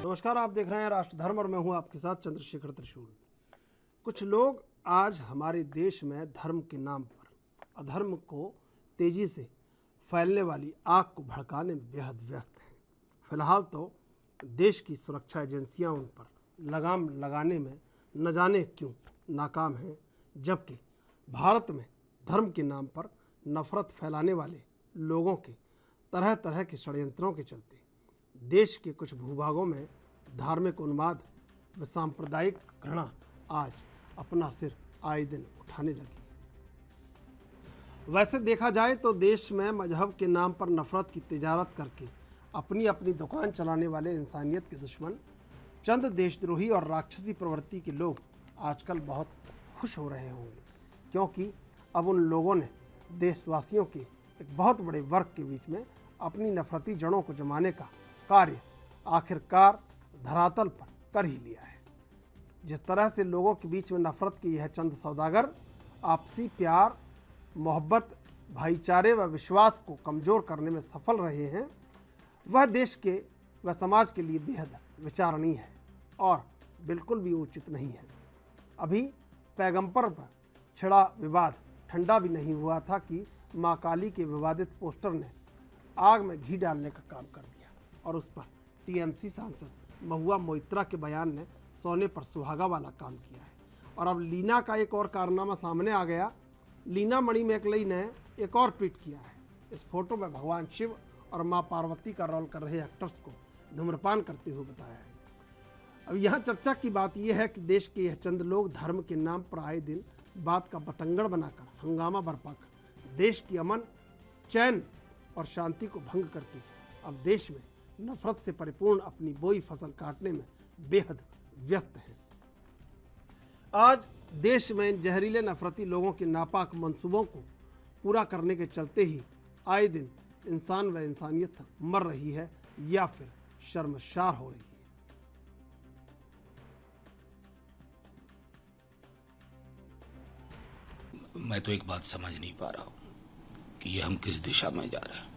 नमस्कार, आप देख रहे हैं राष्ट्र धर्म और मैं हूं आपके साथ चंद्रशेखर त्रिशूल। कुछ लोग आज हमारे देश में धर्म के नाम पर अधर्म को तेजी से फैलने वाली आग को भड़काने में बेहद व्यस्त हैं। फिलहाल तो देश की सुरक्षा एजेंसियां उन पर लगाम लगाने में न जाने क्यों नाकाम हैं, जबकि भारत में धर्म के नाम पर नफरत फैलाने वाले लोगों के तरह तरह के षड्यंत्रों के चलते देश के कुछ भूभागों में धार्मिक उन्माद व सांप्रदायिक घृणा आज अपना सिर आए दिन उठाने लगी। वैसे देखा जाए तो देश में मजहब के नाम पर नफरत की तिजारत करके अपनी अपनी दुकान चलाने वाले इंसानियत के दुश्मन चंद देशद्रोही और राक्षसी प्रवृत्ति के लोग आजकल बहुत खुश हो रहे होंगे, क्योंकि अब उन लोगों ने देशवासियों के एक बहुत बड़े वर्ग के बीच में अपनी नफरती जड़ों को जमाने का कार्य आखिरकार धरातल पर कर ही लिया है। जिस तरह से लोगों के बीच में नफरत के यह चंद सौदागर आपसी प्यार, मोहब्बत, भाईचारे व विश्वास को कमज़ोर करने में सफल रहे हैं, वह देश के व समाज के लिए बेहद विचारणीय है और बिल्कुल भी उचित नहीं है। अभी पैगंबर पर छिड़ा विवाद ठंडा भी नहीं हुआ था कि माँ काली के विवादित पोस्टर ने आग में घी डालने का काम कर दिया और उस पर टीएमसी सांसद महुआ मोइत्रा के बयान ने सोने पर सुहागा वाला काम किया है। और अब लीना का एक और कारनामा सामने आ गया। लीना मणि मैकलई ने एक और ट्वीट किया है। इस फोटो में भगवान शिव और माँ पार्वती का रोल कर रहे एक्टर्स को धूम्रपान करते हुए बताया है। अब यहाँ चर्चा की बात यह है कि देश के यह चंद लोग धर्म के नाम पर आए दिन बात का बतंगड़ बनाकर हंगामा बरपा कर देश की अमन, चैन और शांति को भंग करके अब देश में नफरत से परिपूर्ण अपनी बोई फसल काटने में बेहद व्यस्त हैं। आज देश में जहरीले नफरती लोगों के नापाक मंसूबों को पूरा करने के चलते ही आए दिन इंसान व इंसानियत मर रही है या फिर शर्मशार हो रही है। मैं तो एक बात समझ नहीं पा रहा हूं कि ये हम किस दिशा में जा रहे हैं,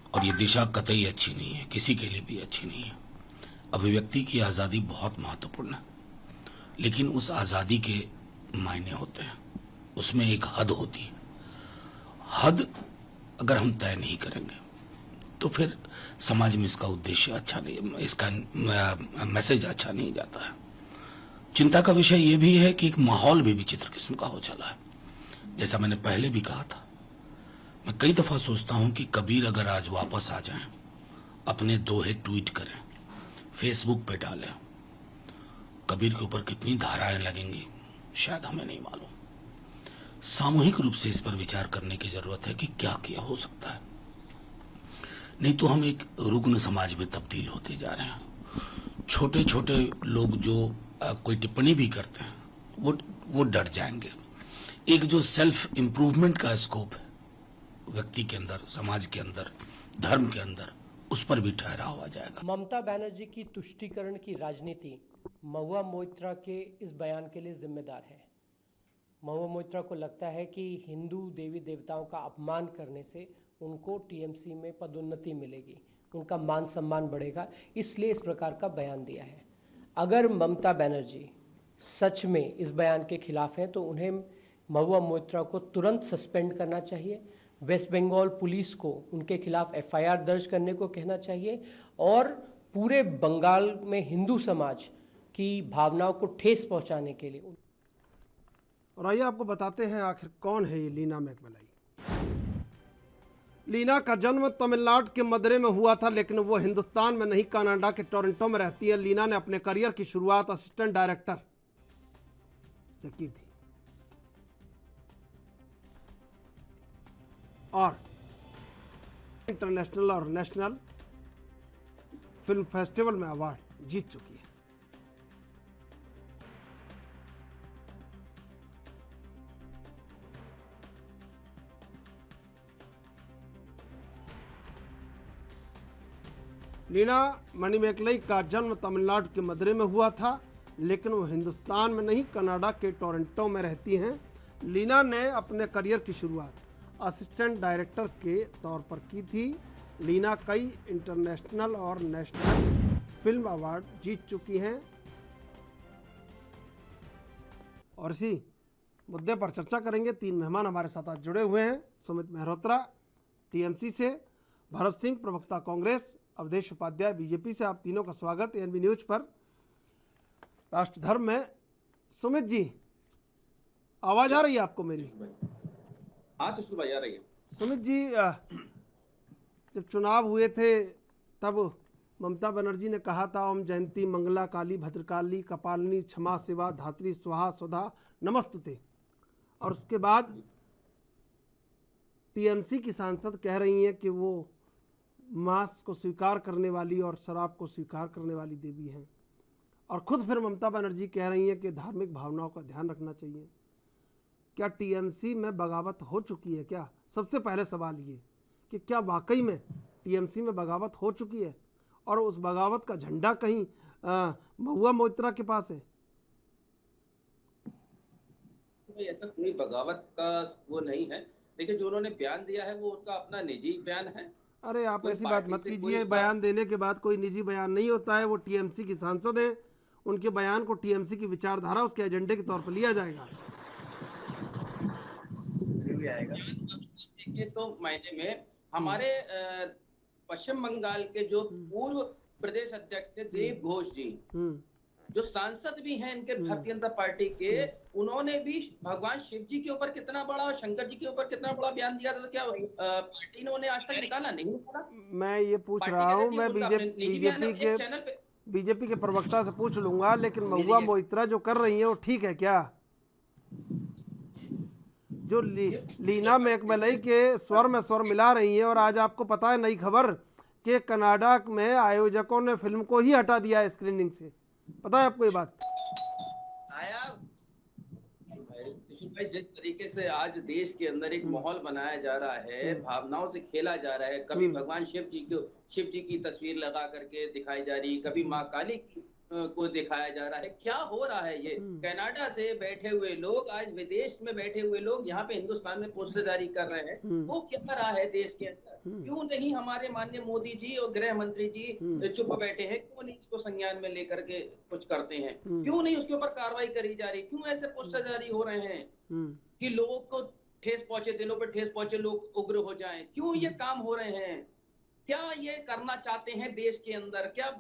और ये दिशा कतई अच्छी नहीं है, किसी के लिए भी अच्छी नहीं है। अभिव्यक्ति की आज़ादी बहुत महत्वपूर्ण है, लेकिन उस आज़ादी के मायने होते हैं, उसमें एक हद होती है। हद अगर हम तय नहीं करेंगे तो फिर समाज में इसका उद्देश्य अच्छा नहीं, इसका मैसेज अच्छा नहीं जाता है। चिंता का विषय ये भी है कि एक माहौल भी विचित्र किस्म का हो चला है। जैसा मैंने पहले भी कहा था, मैं कई दफा सोचता हूं कि कबीर अगर आज वापस आ जाएं, अपने दोहे ट्वीट करें, फेसबुक पे डालें, कबीर के ऊपर कितनी धाराएं लगेंगी शायद हमें नहीं मालूम। सामूहिक रूप से इस पर विचार करने की जरूरत है कि क्या किया हो सकता है, नहीं तो हम एक रुग्ण समाज में तब्दील होते जा रहे हैं। छोटे छोटे लोग जो कोई टिप्पणी भी करते हैं वो डर जाएंगे। एक जो सेल्फ इंप्रूवमेंट का स्कोप है व्यक्ति के अंदर, समाज के अंदर, धर्म के अंदर, उस पर भी ठहराव आ जाएगा। ममता बनर्जी की तुष्टीकरण की राजनीति महुआ मोइत्रा के इस बयान के लिए जिम्मेदार है। महुआ मोइत्रा को लगता है कि हिंदू देवी देवताओं का अपमान करने से उनको टीएमसी में पदोन्नति मिलेगी, उनका मान सम्मान बढ़ेगा, इसलिए इस प्रकार का बयान दिया है। अगर ममता बनर्जी सच में इस बयान के खिलाफ हैं तो उन्हें महुआ मोइत्रा को तुरंत सस्पेंड करना चाहिए। वेस्ट बंगाल पुलिस को उनके खिलाफ एफआईआर दर्ज करने को कहना चाहिए और पूरे बंगाल में हिंदू समाज की भावनाओं को ठेस पहुंचाने के लिए। और आइए आपको बताते हैं आखिर कौन है ये लीना मैकलई। लीना का जन्म तमिलनाडु के मदुरै में हुआ था, लेकिन वो हिंदुस्तान में नहीं, कनाडा के टोरंटो में रहती है। लीना ने अपने करियर की शुरुआत असिस्टेंट डायरेक्टर से की थी और इंटरनेशनल और नेशनल फिल्म फेस्टिवल में अवार्ड जीत चुकी है। लीना मणि मैकलई का जन्म तमिलनाडु के मदुरै में हुआ था, लेकिन वो हिंदुस्तान में नहीं, कनाडा के टोरंटो में रहती हैं। लीना ने अपने करियर की शुरुआत असिस्टेंट डायरेक्टर के तौर पर की थी। लीना कई इंटरनेशनल और नेशनल फिल्म अवार्ड जीत चुकी हैं। और इसी मुद्दे पर चर्चा करेंगे। 3 मेहमान हमारे साथ आज जुड़े हुए हैं। सुमित मेहरोत्रा टीएमसी से, भरत सिंह प्रवक्ता कांग्रेस, अवधेश उपाध्याय बीजेपी से। आप तीनों का स्वागत एएनबी न्यूज पर। राष्ट्रधर्म में सुमित जी, आवाज आ रही है आपको मेरी? हाँ तो भाई आ रही है। सुमित जी, जब चुनाव हुए थे तब ममता बनर्जी ने कहा था ओम जयंती मंगला काली भद्रकाली कपालिनी क्षमा शिवा धात्री स्वाहा स्वधा नमस्तुते, और उसके बाद टीएमसी की सांसद कह रही हैं कि वो मांस को स्वीकार करने वाली और शराब को स्वीकार करने वाली देवी हैं, और खुद फिर ममता बनर्जी कह रही हैं कि धार्मिक भावनाओं का ध्यान रखना चाहिए। क्या टीएमसी में बगावत हो चुकी है क्या? सबसे पहले सवाल ये कि क्या वाकई में टीएमसी में बगावत हो चुकी है, और उस बगावत का झंडा कहीं महुआ मोइत्रा के पास है? ऐसा कोई बगावत का वो नहीं है। देखिए, जो उन्होंने बयान दिया है वो उनका अपना निजी बयान है। अरे आप कोई ऐसी बात पार्टी मत से कीजिए। कोई बयान देने के बाद कोई निजी बयान नहीं होता है। वो टीएमसी की सांसद हैं, उनके बयान को टीएमसी की विचारधारा उसके एजेंडे के तौर पर लिया जाएगा। देखिए, तो मायने में हमारे पश्चिम बंगाल के जो पूर्व प्रदेश अध्यक्ष थे देव घोष जी, जो सांसद भी हैं इनके भारतीय जनता पार्टी के, उन्होंने भी भगवान शिव जी के ऊपर कितना बड़ा और शंकर जी के ऊपर कितना बड़ा बयान दिया था। तो क्या पार्टी ने उन्हें आज तक निकाला? नहीं निकाला। मैं ये पूछ रहा हूँ, मैं बीजेपी के प्रवक्ता से पूछ लूंगा, लेकिन महुआ मोइत्रा जो कर रही है वो ठीक है क्या? जो लीना मैकमलई के स्वर में स्वर मिला रही है, और आज आपको पता है नई खबर कि कनाडा में आयोजकों ने फिल्म को ही हटा दिया है स्क्रीनिंग से। पता है आपको ये बात? आया भाई, जिस तरीके से आज देश के अंदर एक माहौल बनाया जा रहा है, भावनाओं से खेला जा रहा है, कभी भगवान शिव जी की तस्वीर लगा करके दिखाई जा रही, कभी माँ काली को दिखाया जा रहा है। क्या हो रहा है ये? कनाडा से बैठे हुए लोग, आज विदेश में बैठे हुए लोग यहाँ पे हिंदुस्तान में पोस्टर जारी कर रहे हैं। वो क्या रहा है देश के अंदर? क्यों नहीं हमारे माननीय मोदी जी और गृह मंत्री जी चुप बैठे हैं? क्यों नहीं इसको संज्ञान में लेकर के कुछ करते हैं? क्यों नहीं उसके ऊपर कार्रवाई करी जा रही? क्यों ऐसे पोस्टर जारी हो रहे हैं कि लोगों को ठेस पहुंचे, दिलों पर ठेस पहुंचे, लोग उग्र हो जाएं? क्यों ये काम हो रहे हैं? क्या ये करना चाहते हैं देश के अंदर? क्या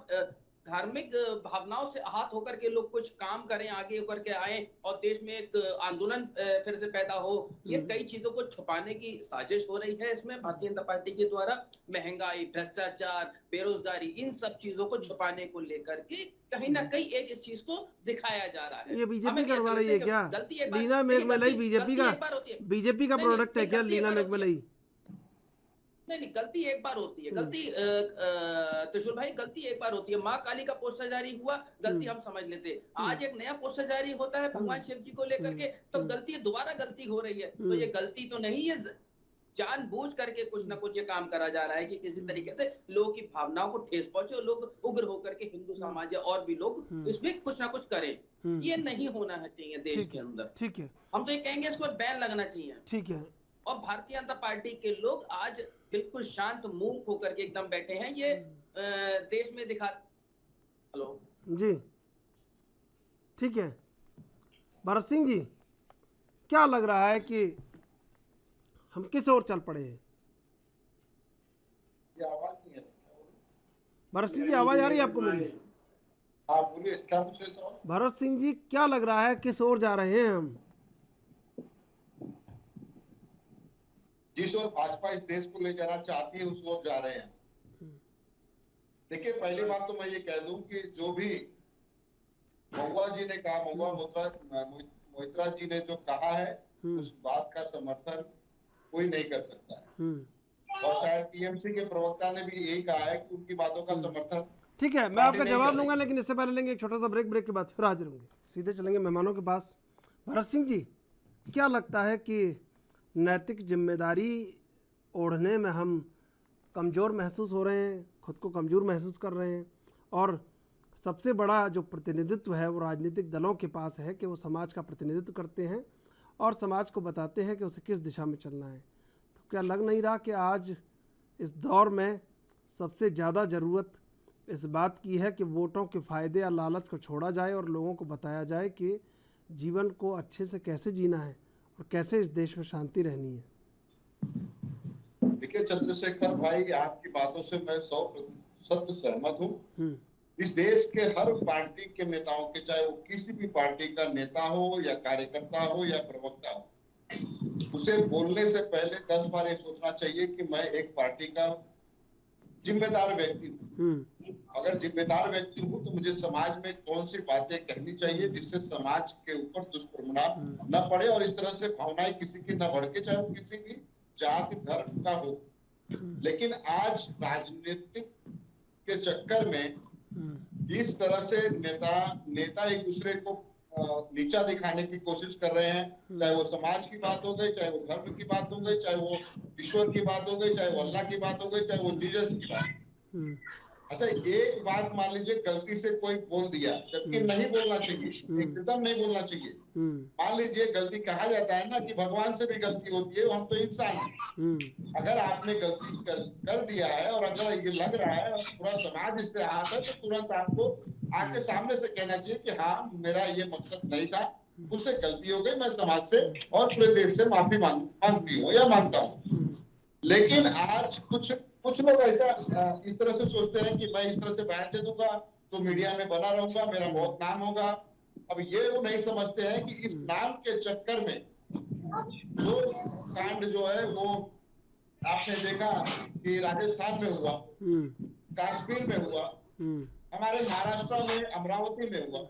धार्मिक भावनाओं से आहत होकर के लोग कुछ काम करें, आगे होकर के आए और देश में एक आंदोलन फिर से पैदा हो? ये कई चीजों को छुपाने की साजिश हो रही है इसमें भारतीय जनता पार्टी के द्वारा। महंगाई, भ्रष्टाचार, बेरोजगारी, इन सब चीजों को छुपाने को लेकर के कहीं ना कहीं एक इस चीज को दिखाया जा रहा है। ये बीजेपी करवा रही है क्या? लीना मैकमलई बीजेपी का प्रोडक्ट है क्या लीना मैकमलई? नहीं, गलती एक बार होती है। गलती त्रिशूल भाई, गलती एक बार होती है। माँ काली का पोस्टर जारी हुआ, गलती हम समझ लेते। आज एक नया पोस्टर जारी होता है भगवान शिव जी को लेकर के, तो गलती दोबारा गलती हो रही है। तो ये गलती तो नहीं है, जानबूझ करके कुछ ना कुछ ये काम करा जा रहा है कि किसी तरीके से लोगों की भावनाओं को ठेस पहुंचे और लोग उग्र होकर के हिंदू समाज या और भी लोग इसमें कुछ ना कुछ करें। ये नहीं होना चाहिए देश के अंदर। ठीक है, हम तो ये कहेंगे इसको बैन लगना चाहिए। ठीक है। और भारतीय जनता पार्टी के लोग आज बिल्कुल शांत मूक होकर के एकदम बैठे हैं। ये देश में दिखा। हेलो जी, ठीक है। भरत सिंह जी, क्या लग रहा है कि हम किस ओर चल पड़े हैं? भरत सिंह जी, आवाज आ रही है आपको मेरी? हाँ बोलिए, क्या पूछ रहे सवाल? भरत सिंह जी, क्या लग रहा है किस ओर जा रहे हैं हम? जिस ओर भाजपा इस देश को ले जाना चाहती है उस ओर जा रहे हैं। देखिए, पहली बात तो मैं ये कह दूं कि जो भी महुआ जी ने कहा, महुआ मोइत्रा जी ने जो कहा है, उस बात का समर्थन कोई नहीं कर सकता है। और शायद टीएमसी के प्रवक्ता ने भी यही कहा है कि उनकी बातों का समर्थन। ठीक है, मैं आपका जवाब लूंगा, लेकिन इससे पहले लेंगे एक छोटा सा ब्रेक के बाद फिर हाजिर होंगे। सीधे चलेंगे मेहमानों के पास। भरत सिंह जी, क्या लगता है कि नैतिक जिम्मेदारी ओढ़ने में हम कमज़ोर महसूस हो रहे हैं, खुद को कमज़ोर महसूस कर रहे हैं, और सबसे बड़ा जो प्रतिनिधित्व है वो राजनीतिक दलों के पास है कि वो समाज का प्रतिनिधित्व करते हैं और समाज को बताते हैं कि उसे किस दिशा में चलना है। तो क्या लग नहीं रहा कि आज इस दौर में सबसे ज़्यादा ज़रूरत इस बात की है कि वोटों के फायदे या लालच को छोड़ा जाए और लोगों को बताया जाए कि जीवन को अच्छे से कैसे जीना है और कैसे इस देश में शांति रहनी है। देखिए चंद्रशेखर भाई, आपकी बातों से मैं 100% सहमत हूँ। इस देश के हर पार्टी के नेताओं के, चाहे वो किसी भी पार्टी का नेता हो या कार्यकर्ता हो या प्रवक्ता हो, उसे बोलने से पहले 10 बार ये सोचना चाहिए कि मैं एक पार्टी का जिम्मेदार व्यक्ति हूँ। अगर जिम्मेदार व्यक्ति हूँ तो मुझे समाज में कौन सी बातें कहनी चाहिए जिससे समाज के ऊपर दुष्परिणाम न पड़े और इस तरह से भावनाएं किसी की न भड़के, चाहे वो किसी भी जाति धर्म का हो। लेकिन आज राजनीतिक के चक्कर में इस तरह से नेता एक दूसरे को नीचा दिखाने की कोशिश कर रहे हैं, चाहे वो समाज की बात हो गई, चाहे वो धर्म की बात हो गई, चाहे वो ईश्वर की बात हो गई, चाहे वो अल्लाह की बात हो गई, चाहे वो जीसस की बात। अच्छा, एक बात मान लीजिए गलती से कोई बोल दिया, जबकि नहीं बोलना चाहिए, एकदम नहीं बोलना चाहिए। मान लीजिए गलती, कहा जाता है ना कि भगवान से भी गलती होती है, हम तो इंसान हैं। अगर आपने गलती कर दिया है और अगर ये लग रहा है और पूरा समाज इससे आहत है, तो तुरंत आपको आके सामने से कहना चाहिए कि हाँ, मेरा ये मकसद नहीं था, मुझसे गलती हो गई, मैं समाज से और पूरे देश से माफी मांगती हूँ या मांगता हूँ। लेकिन आज कुछ लोग ऐसा इस तरह से सोचते हैं कि मैं इस तरह से बयान दे दूंगा तो मीडिया में बना रहूंगा, मेरा बहुत नाम होगा। अब ये वो नहीं समझते हैं कि इस नाम के चक्कर में जो कांड जो है वो आपने देखा कि राजस्थान में हुआ, कश्मीर में हुआ, हमारे महाराष्ट्र में अमरावती में हुआ।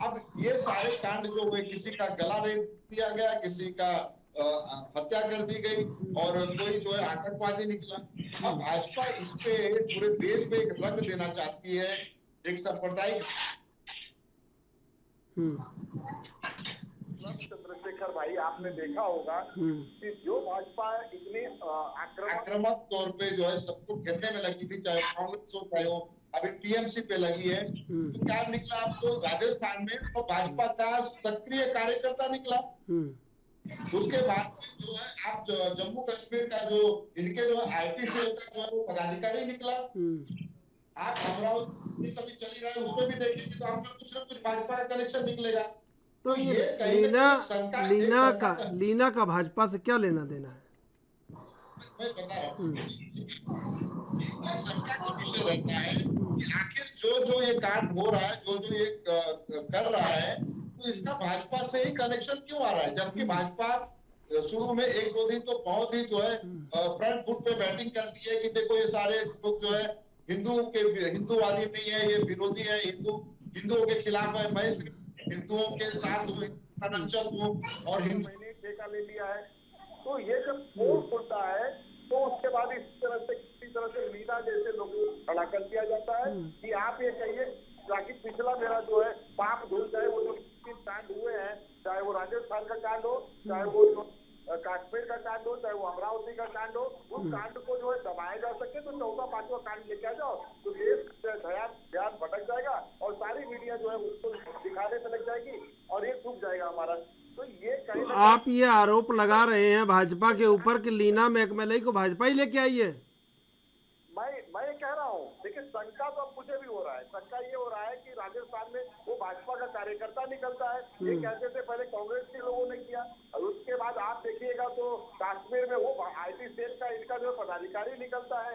अब ये सारे कांड जो हुए, किसी का गला रेत दिया गया, किसी का हत्या कर दी गई और कोई जो है आतंकवादी निकला। अब भाजपा इस पे पूरे देश में एक रंग देना चाहती है, एक सांप्रदायिक। चंद्रशेखर भाई, आपने देखा होगा कि जो भाजपा इतने आक्रामक तौर पे जो है सबको घेरने में लगी थी, चाहे कांग्रेस हो, चाहे वो अभी टीएमसी पे लगी है, तो क्या निकला आपको राजस्थान में तो भाजपा का सक्रिय कार्यकर्ता निकला। उसके बाद जो है आप जम्मू कश्मीर का जो इनके जो आईटी सेल का जो है वो पदाधिकारी निकला। आप अमरावती सभी चली रहा है, उसमें भी देखेंगे तो आपको कुछ न कुछ भाजपा का कनेक्शन निकलेगा। तो ये लीना का भाजपा से क्या लेना देना है? मैं बता रहा हूँ, शंका का विषय रहता है कि आखिर जो ये कांड हो रहा है, जो ये कर रहा है, तो इसका भाजपा से ही कनेक्शन क्यों आ रहा है? जबकि भाजपा शुरू में 1-2 दिन तो बहुत ही जो है फ्रंट फुट पे बैटिंग करती है कि देखो ये सारे लोग जो है हिंदूवादी नहीं है, ये विरोधी है, हिंदुओं के खिलाफ है, मैं सिर्फ हिंदुओं के साथ हूँ और मैंने ठेका ले लिया है। तो ये जब पोल खुलता है तो उसके बाद किसी तरह से लीना जैसे लोगों को खड़ा कर दिया जाता है कि आप ये कहिए ताकि पिछला मेरा जो है पाप धुल जाए। वो जो 3 कांड हुए हैं, चाहे वो राजस्थान का कांड हो, चाहे वो कश्मीर का कांड हो, चाहे वो अमरावती का कांड हो, उस कांड को जो है दबाया जा सके तो 4था-5वां कांड लेके आ जाओ तो देश ध्यान भटक जाएगा और सारी मीडिया जो है उसको दिखाने से लग जाएगी और ये छूट जाएगा हमारा। तो ये तो आप ये आरोप लगा रहे हैं भाजपा के ऊपर कि लीना मेघमलई को भाजपा ही लेके आई है। मैं कह रहा हूँ, देखिए शंका तो अब मुझे भी हो रहा है। शंका ये हो रहा है कि राजस्थान में वो भाजपा का कार्यकर्ता निकलता है, ये कहते थे पहले कांग्रेस के लोगों ने किया, और उसके बाद आप देखिएगा तो कश्मीर में वो आईटी सेल का इनका जो पदाधिकारी निकलता है,